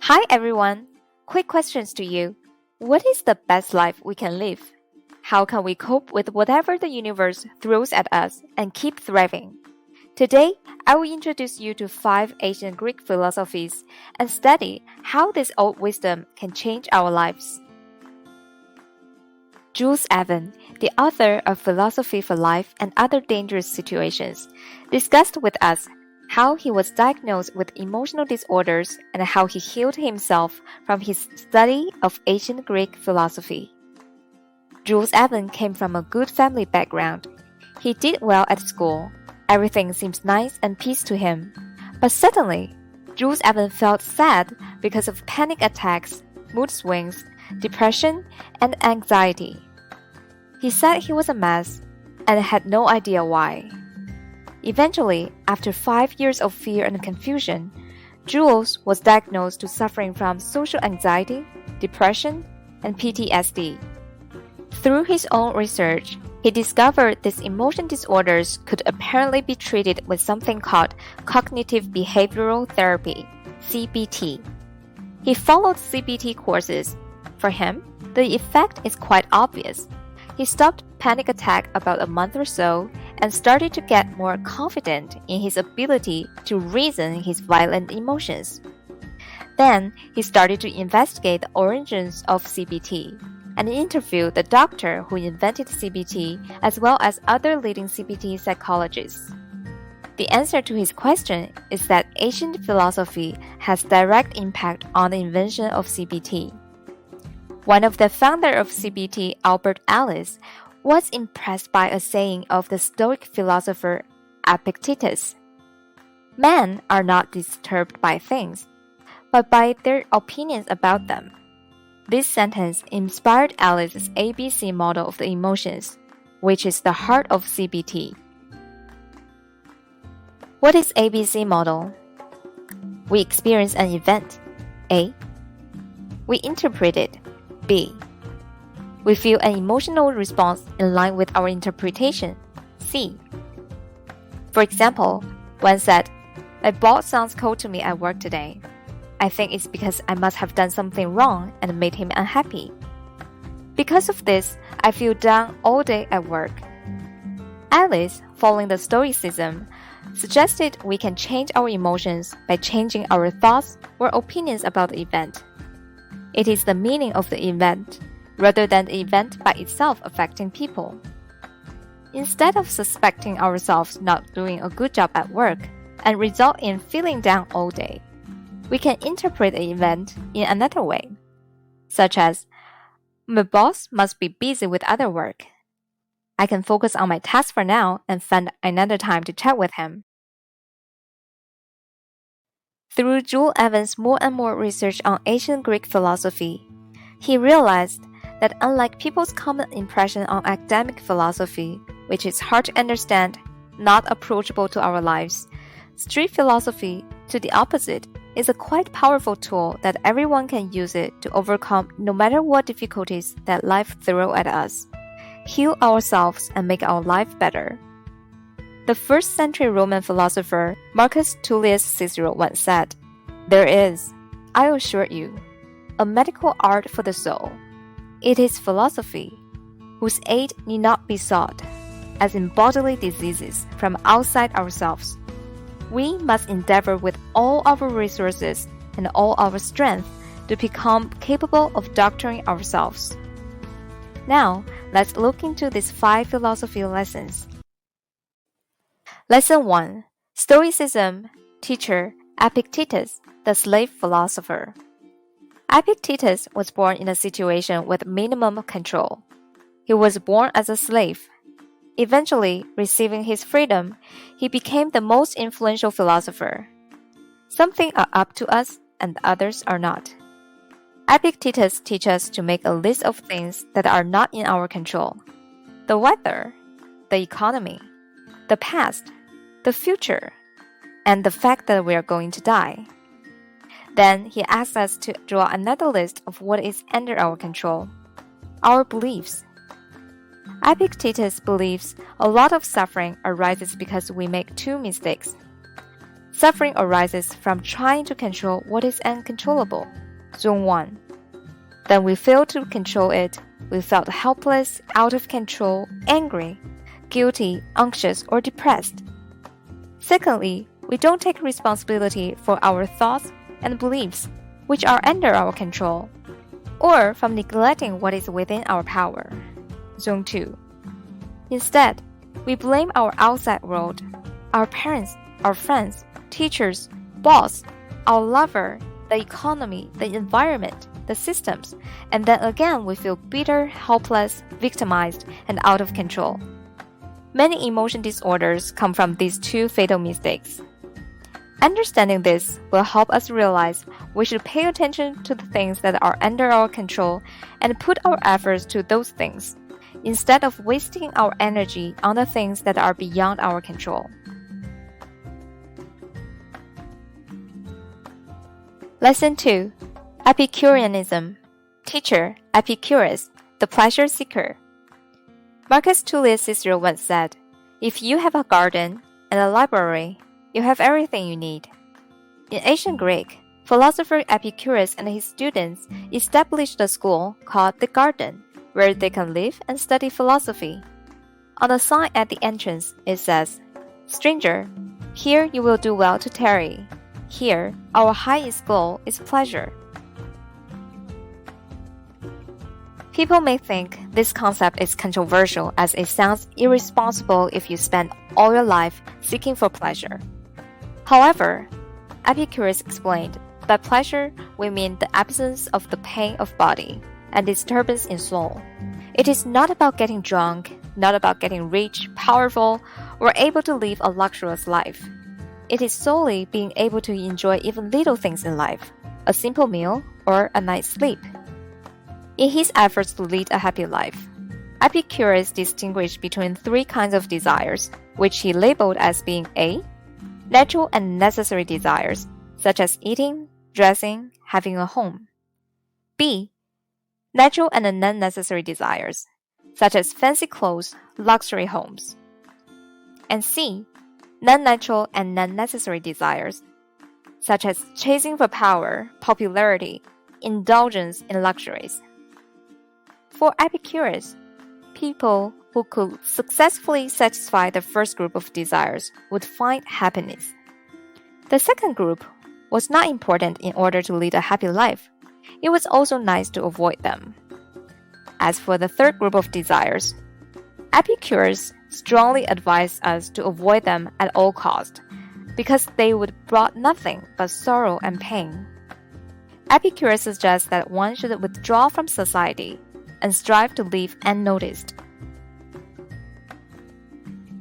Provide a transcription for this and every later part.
Hi everyone! Quick questions to you. What is the best life we can live? How can we cope with whatever the universe throws at us and keep thriving? Today, I will introduce you to 5 ancient Greek philosophies and study how this old wisdom can change our lives. Jules Evans, the author of Philosophy for Life and Other Dangerous Situations, discussed with us how he was diagnosed with emotional disorders and how he healed himself from his study of ancient Greek philosophy. Jules Evans came from a good family background. He did well at school. Everything seemed nice and peace to him. But suddenly, Jules Evans felt sad because of panic attacks, mood swings, depression, and anxiety. He said he was a mess and had no idea why. Eventually, after 5 years of fear and confusion, Jules was diagnosed to suffering from social anxiety, depression, and PTSD. Through his own research, he discovered these emotion disorders could apparently be treated with something called cognitive behavioral therapy, CBT. He followed CBT courses. For him, the effect is quite obvious. He stopped panic attack about a month or so and started to get more confident in his ability to reason his violent emotions. Then he started to investigate the origins of CBT and interviewed the doctor who invented CBT as well as other leading CBT psychologists. The answer to his question is that ancient philosophy has direct impact on the invention of CBT. One of the founders of CBT, Albert Ellis, was impressed by a saying of the Stoic philosopher Epictetus. Men are not disturbed by things, but by their opinions about them. This sentence inspired Ellis' ABC model of the emotions, which is the heart of CBT. What is ABC model? We experience an event, A. We interpret it, B. We feel an emotional response in line with our interpretation, C. For example, one said, "My boss sounds cold to me at work today. I think it's because I must have done something wrong and made him unhappy. Because of this, I feel down all day at work." Alice, following the Stoicism, suggested we can change our emotions by changing our thoughts or opinions about the event. It is the meaning of the event, rather than the event by itself affecting people. Instead of suspecting ourselves not doing a good job at work and result in feeling down all day, we can interpret the event in another way, such as, "My boss must be busy with other work. I can focus on my task for now and find another time to chat with him." Through Jules Evans' more and more research on ancient Greek philosophy, he realized that unlike people's common impression on academic philosophy, which is hard to understand, not approachable to our lives, street philosophy, to the opposite, is a quite powerful tool that everyone can use it to overcome no matter what difficulties that life throws at us, heal ourselves, and make our life better. The 1st century Roman philosopher Marcus Tullius Cicero once said, "There is, I assure you, a medical art for the soul. It is philosophy, whose aid need not be sought, as in bodily diseases from outside ourselves. We must endeavor with all our resources and all our strength to become capable of doctoring ourselves." Now, let's look into these 5 philosophy lessons. Lesson 1. Stoicism. Teacher, Epictetus, the slave philosopher. Epictetus was born in a situation with minimum control. He was born as a slave. Eventually, receiving his freedom, he became the most influential philosopher. Some things are up to us and others are not. Epictetus teaches us to make a list of things that are not in our control: the weather, the economy, the past, the future, and the fact that we are going to die. Then he asks us to draw another list of what is under our control: our beliefs. Epictetus believes a lot of suffering arises because we make 2 mistakes. Suffering arises from trying to control what is uncontrollable. Zone 1. Then we fail to control it. We felt helpless, out of control, angry, guilty, anxious, or depressed. Secondly, we don't take responsibility for our thoughts and beliefs, which are under our control, or from neglecting what is within our power. Zone 2. Instead, we blame our outside world, our parents, our friends, teachers, boss, our lover, the economy, the environment, the systems, and then again we feel bitter, helpless, victimized, and out of control. Many emotion disorders come from these two fatal mistakes. Understanding this will help us realize we should pay attention to the things that are under our control and put our efforts to those things, instead of wasting our energy on the things that are beyond our control. Lesson 2. Epicureanism. Teacher, Epicurus, the pleasure seeker. Marcus Tullius Cicero once said, "If you have a garden and a library, you have everything you need." In ancient Greek, philosopher Epicurus and his students established a school called the Garden, where they can live and study philosophy. On the sign at the entrance, it says, "Stranger, here you will do well to tarry. Here, our highest goal is pleasure." People may think this concept is controversial as it sounds irresponsible if you spend all your life seeking for pleasure. However, Epicurus explained that pleasure will mean the absence of the pain of body and disturbance in soul. It is not about getting drunk, not about getting rich, powerful, or able to live a luxurious life. It is solely being able to enjoy even little things in life, a simple meal or a night's sleep. In his efforts to lead a happy life, Epicurus distinguished between three kinds of desires, which he labeled as being A. Natural and necessary desires, such as eating, dressing, having a home. B. Natural and non-necessary desires, such as fancy clothes, luxury homes. And C. Non-natural and non-necessary desires, such as chasing for power, popularity, indulgence in luxuries. For Epicurus, people who could successfully satisfy the first group of desires would find happiness. The second group was not important in order to lead a happy life. It was also nice to avoid them. As for the third group of desires, Epicurus strongly advised us to avoid them at all costs, because they would brought nothing but sorrow and pain. Epicurus suggests that one should withdraw from society and strive to live unnoticed.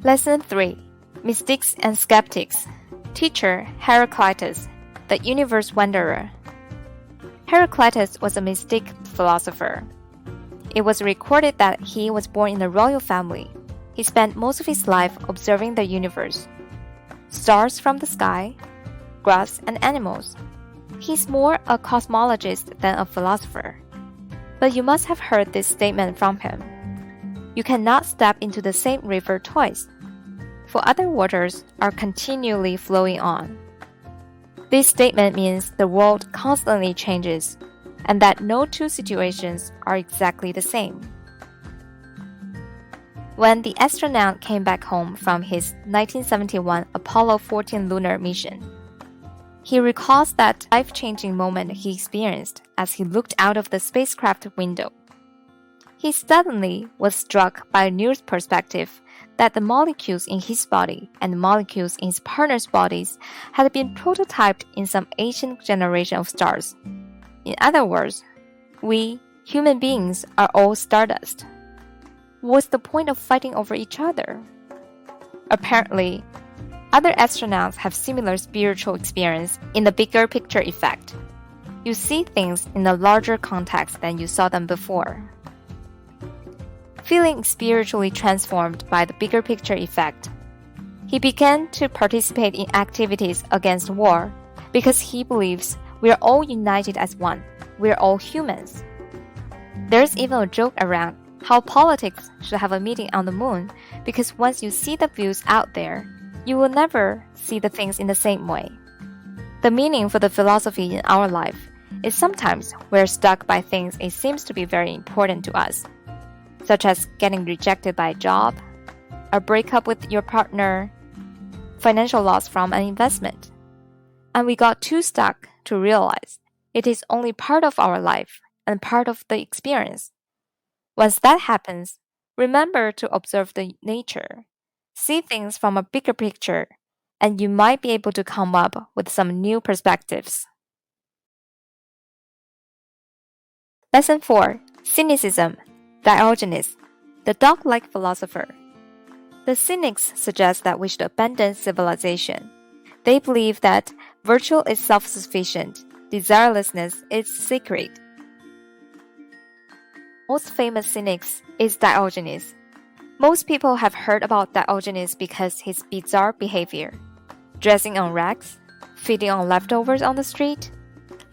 Lesson 3. Mystics and Skeptics. Teacher, Heraclitus, the universe wanderer. Heraclitus was a mystic philosopher. It was recorded that he was born in a royal family. He spent most of his life observing the universe. Stars from the sky, grass and animals. He's more a cosmologist than a philosopher. But you must have heard this statement from him. You cannot step into the same river twice, for other waters are continually flowing on. This statement means the world constantly changes, and that no two situations are exactly the same. When the astronaut came back home from his 1971 Apollo 14 lunar mission, he recalls that life-changing moment he experienced as he looked out of the spacecraft window. He suddenly was struck by a new perspective that the molecules in his body and the molecules in his partner's bodies had been prototyped in some ancient generation of stars. In other words, we, human beings, are all stardust. What's the point of fighting over each other? Apparently, other astronauts have similar spiritual experience in the bigger picture effect. You see things in a larger context than you saw them before. Feeling spiritually transformed by the bigger picture effect, he began to participate in activities against war because he believes we are all united as one. We are all humans. There's even a joke around how politics should have a meeting on the moon because once you see the views out there, you will never see the things in the same way. The meaning for the philosophy in our life is sometimes we're stuck by things it seems to be very important to us, such as getting rejected by a job, a breakup with your partner, financial loss from an investment. And we got too stuck to realize it is only part of our life and part of the experience. Once that happens, remember to observe the nature, see things from a bigger picture, and you might be able to come up with some new perspectives. Lesson 4. Cynicism. Diogenes, the dog-like philosopher. The cynics suggest that we should abandon civilization. They believe that virtue is self-sufficient, desirelessness is sacred. Most famous cynics is Diogenes. Most people have heard about Diogenes because his bizarre behavior. Dressing on rags, feeding on leftovers on the street,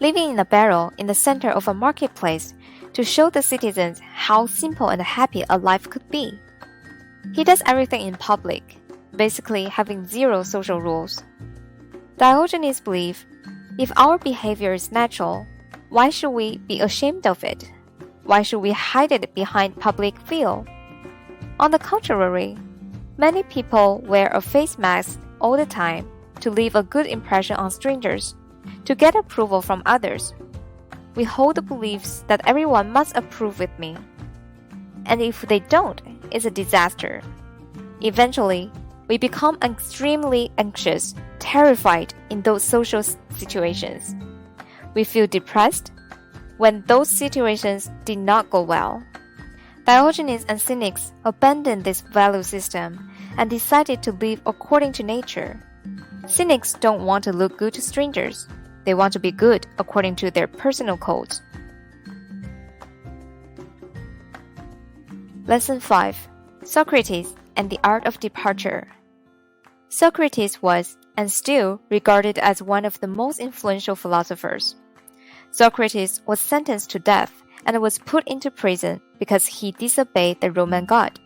living in a barrel in the center of a marketplace to show the citizens how simple and happy a life could be. He does everything in public, basically having zero social rules. Diogenes believes, if our behavior is natural, why should we be ashamed of it? Why should we hide it behind public view? On the contrary, many people wear a face mask all the time to leave a good impression on strangers, to get approval from others. We hold the beliefs that everyone must approve with me. And if they don't, it's a disaster. Eventually, we become extremely anxious, terrified in those social situations. We feel depressed when those situations did not go well. Diogenes and cynics abandoned this value system and decided to live according to nature. Cynics don't want to look good to strangers. They want to be good according to their personal codes. Lesson 5. Socrates and the Art of Departure. Socrates was, and still, regarded as one of the most influential philosophers. Socrates was sentenced to death and was put into prison because he disobeyed the Roman god.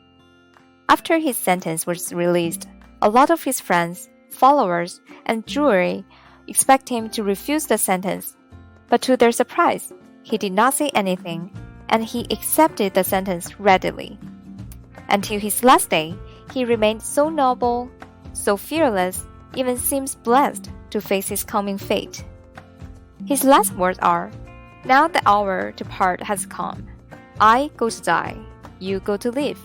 After his sentence was released, a lot of his friends, followers, and jury expect him to refuse the sentence. But to their surprise, he did not say anything, and he accepted the sentence readily. Until his last day, he remained so noble, so fearless, even seems blessed to face his coming fate. His last words are, "Now the hour to part has come. I go to die, you go to live.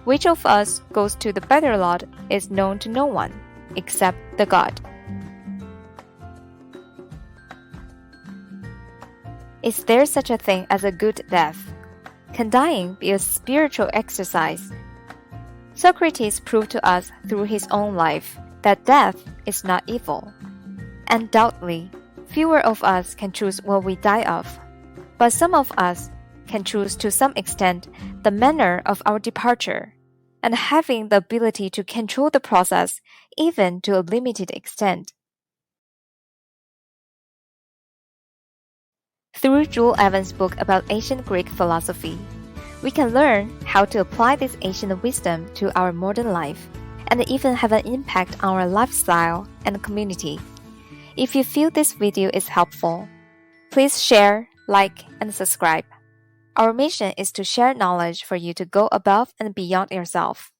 Which of us goes to the better lot is known to no one, except the God." Is there such a thing as a good death? Can dying be a spiritual exercise? Socrates proved to us through his own life that death is not evil. Undoubtedly, fewer of us can choose what we die of, but some of us can choose to some extent the manner of our departure, and having the ability to control the process even to a limited extent. Through Jules Evans' book about ancient Greek philosophy, we can learn how to apply this ancient wisdom to our modern life and even have an impact on our lifestyle and community. If you feel this video is helpful, please share, like, and subscribe. Our mission is to share knowledge for you to go above and beyond yourself.